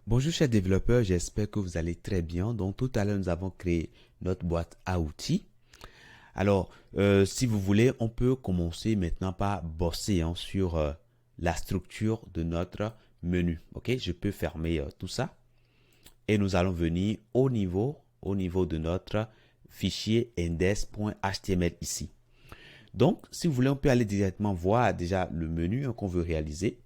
Bonjour chers développeurs, j'espère que vous allez très bien. Donc tout à l'heure, nous avons créé notre boîte à outils. Alors, si vous voulez, on peut commencer maintenant par bosser sur la structure de notre menu. Ok, je peux fermer tout ça et nous allons venir au niveau de notre fichier index.html ici. Donc, si vous voulez, on peut aller directement voir déjà le menu qu'on veut réaliser.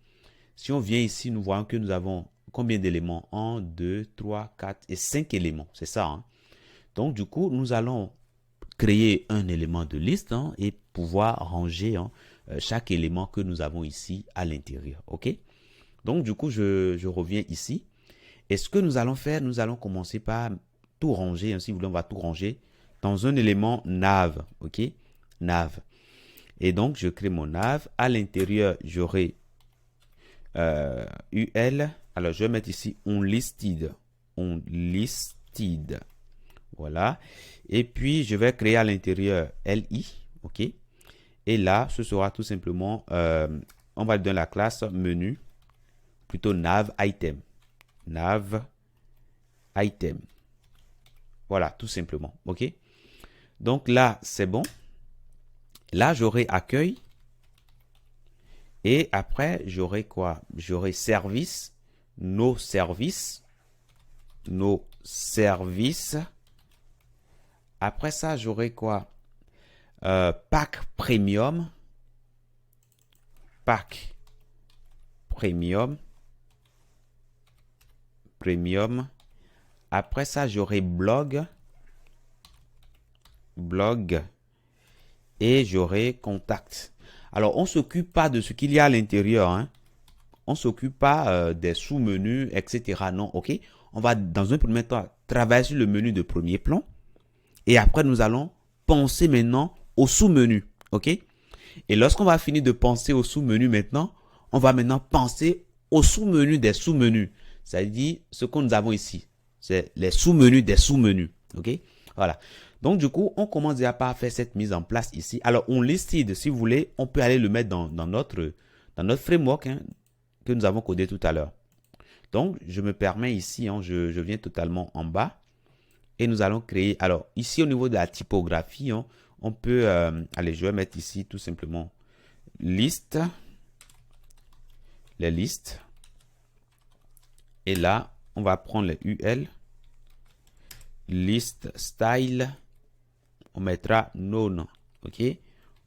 Si on vient ici, nous voyons que nous avons combien d'éléments? 1, 2, 3, 4 et 5 éléments. C'est ça. Donc, du coup, nous allons créer un élément de liste et pouvoir ranger chaque élément que nous avons ici à l'intérieur. OK? Donc, du coup, je reviens ici. Et ce que nous allons faire, nous allons commencer par tout ranger. Si vous voulez, on va tout ranger dans un élément nav. OK? Nav. Et donc, je crée mon nav. À l'intérieur, j'aurai UL. Alors, je vais mettre ici onListed. onListed. Voilà. Et puis, je vais créer à l'intérieur LI. OK. Et là, ce sera tout simplement, on va donner la classe menu, plutôt nav item. Nav item. Voilà, tout simplement. OK. Donc là, c'est bon. Là, j'aurai accueil. Et après, j'aurai quoi? J'aurai service, nos services. Après ça, j'aurai quoi? Pack premium. Pack premium. Premium. Après ça, j'aurai blog. Blog. Et j'aurai contact. Alors, on ne s'occupe pas de ce qu'il y a à l'intérieur. On ne s'occupe pas des sous-menus, etc. Non, ok. On va dans un premier temps travailler sur le menu de premier plan. Et après, nous allons penser maintenant au sous-menu. Ok. Et lorsqu'on va finir de penser au sous-menu maintenant, on va maintenant penser au sous-menu des sous-menus. C'est-à-dire ce que nous avons ici. C'est les sous-menus des sous-menus. Ok. Voilà. Donc, du coup, on commence déjà par faire cette mise en place ici. Alors, onListed, si vous voulez, on peut aller le mettre dans notre framework que nous avons codé tout à l'heure. Donc, je me permets ici, je viens totalement en bas et nous allons créer. Alors, ici, au niveau de la typographie, on peut, allez, je vais mettre ici tout simplement liste, les listes. Et là, on va prendre les UL, list style. On mettra none. OK.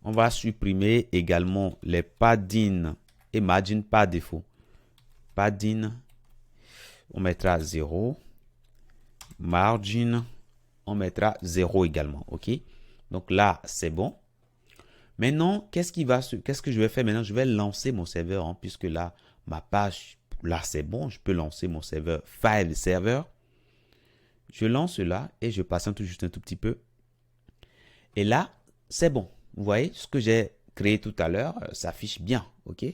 On va supprimer également les padding et margin par défaut. Padding, on mettra 0. Margin, on mettra 0 également. OK. Donc là, c'est bon. Maintenant, qu'est-ce que je vais faire maintenant? Je vais lancer mon serveur puisque là, ma page, là, c'est bon. Je peux lancer mon serveur file server. Je lance là et je patiente juste un tout petit peu. Et là, c'est bon. Vous voyez, ce que j'ai créé tout à l'heure s'affiche bien. OK?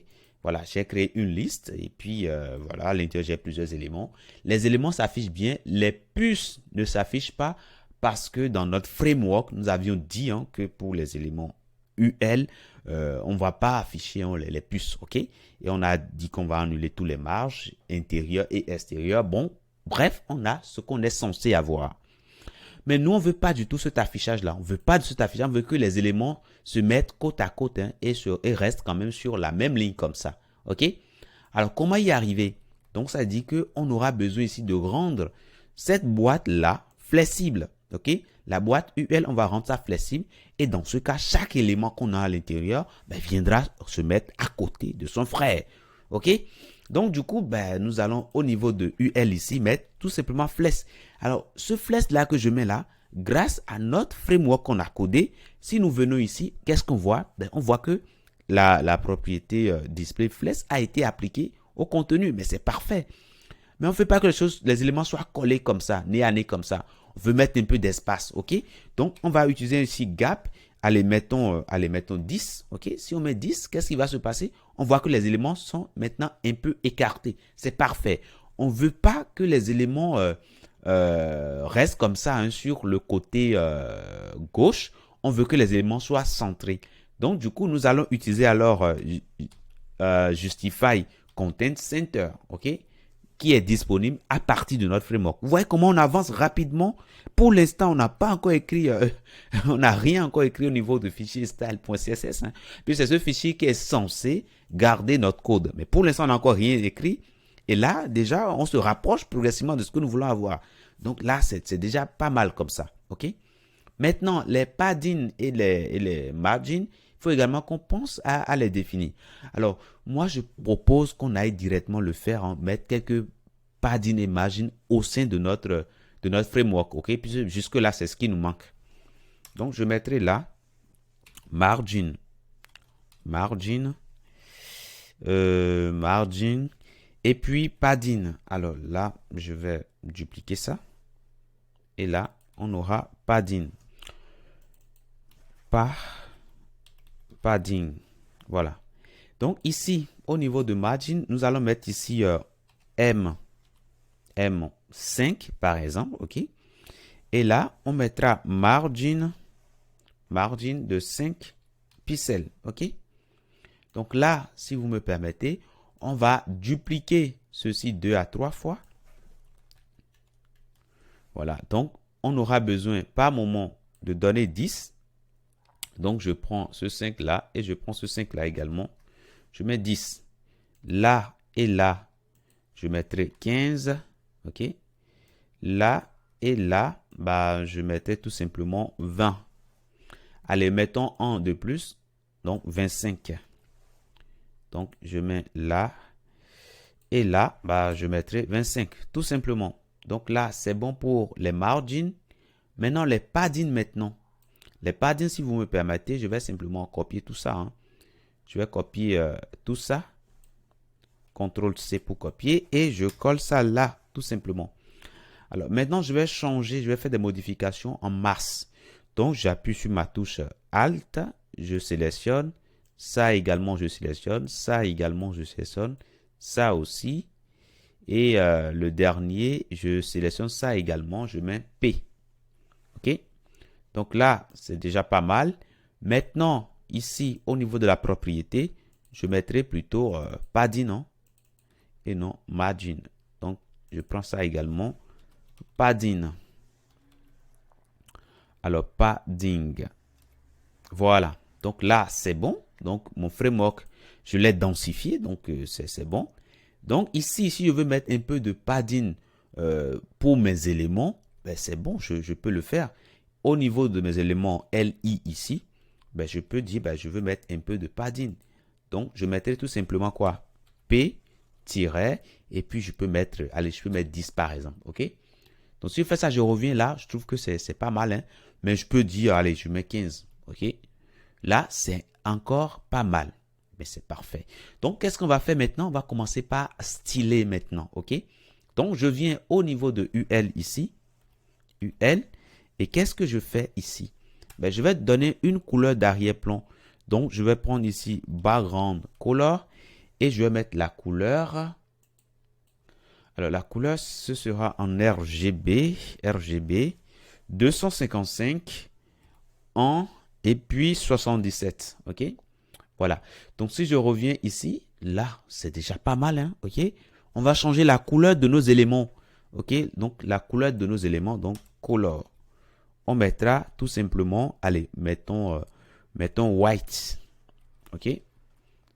Voilà, j'ai créé une liste et puis voilà, à l'intérieur, j'ai plusieurs éléments. Les éléments s'affichent bien. Les puces ne s'affichent pas parce que dans notre framework, nous avions dit que pour les éléments UL, on ne va pas afficher les puces. OK? Et on a dit qu'on va annuler tous les marges intérieures et extérieures. Bon, bref, on a ce qu'on est censé avoir. Mais nous, on ne veut pas du tout cet affichage-là. On ne veut pas de cet affichage. On veut que les éléments se mettent côte à côte et restent quand même sur la même ligne comme ça. OK? Alors, comment y arriver? Donc, ça dit qu'on aura besoin ici de rendre cette boîte-là flexible. OK? La boîte UL, on va rendre ça flexible. Et dans ce cas, chaque élément qu'on a à l'intérieur viendra se mettre à côté de son frère. OK? Donc, du coup, nous allons au niveau de UL ici mettre tout simplement flex. Alors, ce flex-là que je mets là, grâce à notre framework qu'on a codé, si nous venons ici, qu'est-ce qu'on voit? On voit que la propriété display flex a été appliquée au contenu, mais c'est parfait. Mais on ne veut pas que les éléments soient collés comme ça, nez à nez comme ça. On veut mettre un peu d'espace, ok? Donc, on va utiliser ici gap. Allez, mettons 10, ok? Si on met 10, qu'est-ce qui va se passer? On voit que les éléments sont maintenant un peu écartés. C'est parfait. On ne veut pas que les éléments restent comme ça sur le côté gauche. On veut que les éléments soient centrés. Donc, du coup, nous allons utiliser alors Justify Content Center, ok? qui est disponible à partir de notre framework. Vous voyez comment on avance rapidement. Pour l'instant, on n'a pas encore écrit, on n'a rien encore écrit au niveau de fichier style.css. Hein, puis c'est ce fichier qui est censé garder notre code. Mais pour l'instant, on n'a encore rien écrit. Et là, déjà, on se rapproche progressivement de ce que nous voulons avoir. Donc là, c'est déjà pas mal comme ça. OK? Maintenant, les paddings et les margins, il faut également qu'on pense à les définir. Alors, moi, je propose qu'on aille directement le faire, hein, mettre quelques paddings et margins au sein de notre framework. OK? Puis jusque-là, c'est ce qui nous manque. Donc, je mettrai là margin. Et puis padding. Alors là, je vais dupliquer ça. Et là, on aura padding. Padding. Voilà. Donc ici, au niveau de margin, nous allons mettre ici M5 par exemple. OK. Et là, on mettra margin de 5 pixels. OK. Donc là, si vous me permettez, on va dupliquer ceci 2 à 3 fois. Voilà. Donc, on aura besoin par moment de donner 10. Donc, je prends ce 5 là et je prends ce 5 là également. Je mets 10. Là et là, je mettrai 15. OK. Là et là, bah, je mettrai tout simplement 20. Allez, mettons un de plus. Donc, 25. Donc, je mets là. Et là, bah, je mettrai 25. Tout simplement. Donc là, c'est bon pour les margins. Maintenant, les paddings maintenant. Les paddings, si vous me permettez, je vais simplement copier tout ça. Hein. Je vais copier tout ça. CTRL-C pour copier. Et je colle ça là, tout simplement. Alors, maintenant, je vais changer. Je vais faire des modifications en masse. Donc, j'appuie sur ma touche Alt. Je sélectionne. Ça également, je sélectionne. Ça également, je sélectionne. Ça aussi. Et le dernier, je sélectionne ça également. Je mets P. OK? Donc là, c'est déjà pas mal. Maintenant, ici, au niveau de la propriété, je mettrai plutôt padding, non? Et non margin. Donc, je prends ça également. Padding. Alors, padding. Voilà. Donc là, c'est bon. Donc, mon framework, je l'ai densifié. Donc, c'est bon. Donc, ici, si je veux mettre un peu de padding pour mes éléments, ben, c'est bon, je peux le faire. Au niveau de mes éléments LI ici, ben, je peux dire, ben, je veux mettre un peu de padding. Donc, je mettrai tout simplement quoi? P, et puis je peux mettre, allez, je peux mettre 10 par exemple, OK? Donc, si je fais ça, je reviens là, je trouve que c'est pas mal, hein? Mais je peux dire, allez, je mets 15, OK? Là, c'est encore pas mal. Mais c'est parfait. Donc, qu'est-ce qu'on va faire maintenant? On va commencer par styler maintenant, OK? Donc, je viens au niveau de UL ici. UL. Et qu'est-ce que je fais ici? Ben, je vais donner une couleur d'arrière-plan. Donc, je vais prendre ici background color. Et je vais mettre la couleur. Alors, la couleur, ce sera en RGB. RGB 255 en et puis 77. OK? Voilà. Donc, si je reviens ici, là, c'est déjà pas mal, hein? OK? On va changer la couleur de nos éléments. OK? Donc, la couleur de nos éléments, donc, color. On mettra tout simplement, allez, mettons white. OK?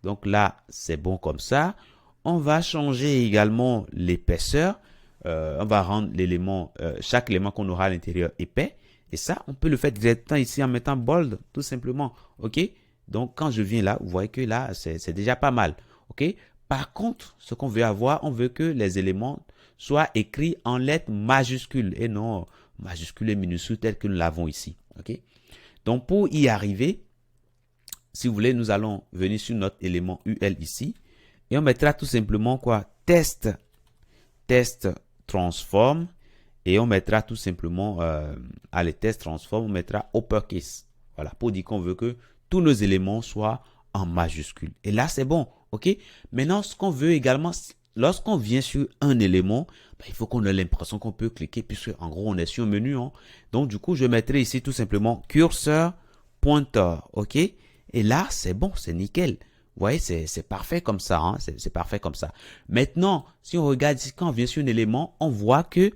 Donc là, c'est bon comme ça. On va changer également l'épaisseur. On va rendre l'élément, chaque élément qu'on aura à l'intérieur épais. Et ça, on peut le faire directement ici en mettant bold, tout simplement. OK? Donc, quand je viens là, vous voyez que là, c'est déjà pas mal. OK? Par contre, ce qu'on veut avoir, on veut que les éléments soient écrits en lettres majuscules et non majuscules et minuscules tels que nous l'avons ici. OK? Donc, pour y arriver, si vous voulez, nous allons venir sur notre élément UL ici et on mettra tout simplement quoi? Test transform et on mettra tout simplement à les test transform, on mettra uppercase. Voilà, pour dire qu'on veut que tous nos éléments soient en majuscule. Et là, c'est bon. OK? Maintenant, ce qu'on veut également, lorsqu'on vient sur un élément, ben, il faut qu'on ait l'impression qu'on peut cliquer puisque en gros, on est sur un menu. Hein. Donc, du coup, je mettrai ici tout simplement curseur pointeur. OK? Et là, c'est bon, c'est nickel. Vous voyez, c'est parfait comme ça, hein? C'est parfait comme ça. Maintenant, si on regarde ici, quand on vient sur un élément, on voit que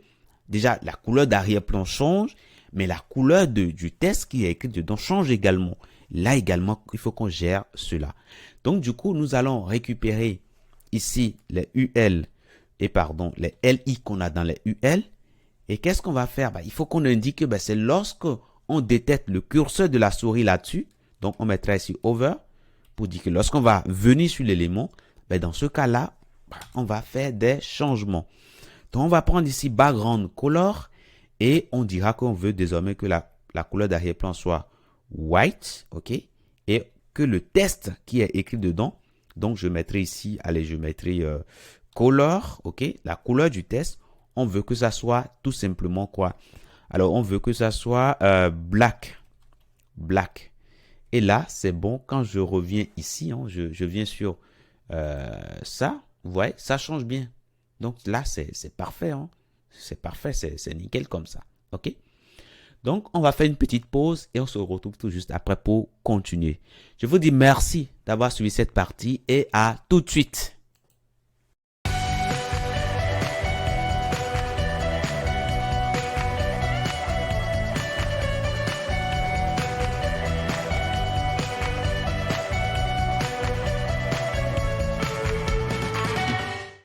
déjà la couleur d'arrière-plan change, mais la couleur du test qui est écrit dedans change également. Là également, il faut qu'on gère cela. Donc du coup, nous allons récupérer ici les UL et pardon, les LI qu'on a dans les UL. Et qu'est-ce qu'on va faire? Il faut qu'on indique que c'est lorsque on détecte le curseur de la souris là-dessus. Donc on mettra ici over pour dire que lorsqu'on va venir sur l'élément, dans ce cas-là, on va faire des changements. Donc on va prendre ici background color et on dira qu'on veut désormais que la couleur d'arrière-plan soit white, ok, et que le test qui est écrit dedans, donc je mettrai ici, allez, je mettrai color, ok, la couleur du test, on veut que ça soit tout simplement quoi? Alors on veut que ça soit black. Et là, c'est bon, quand je reviens ici, hein, je viens sur ça, vous voyez, ça change bien. Donc là, c'est parfait, hein. C'est parfait, c'est nickel comme ça, ok? Donc, on va faire une petite pause et on se retrouve tout juste après pour continuer. Je vous dis merci d'avoir suivi cette partie et à tout de suite.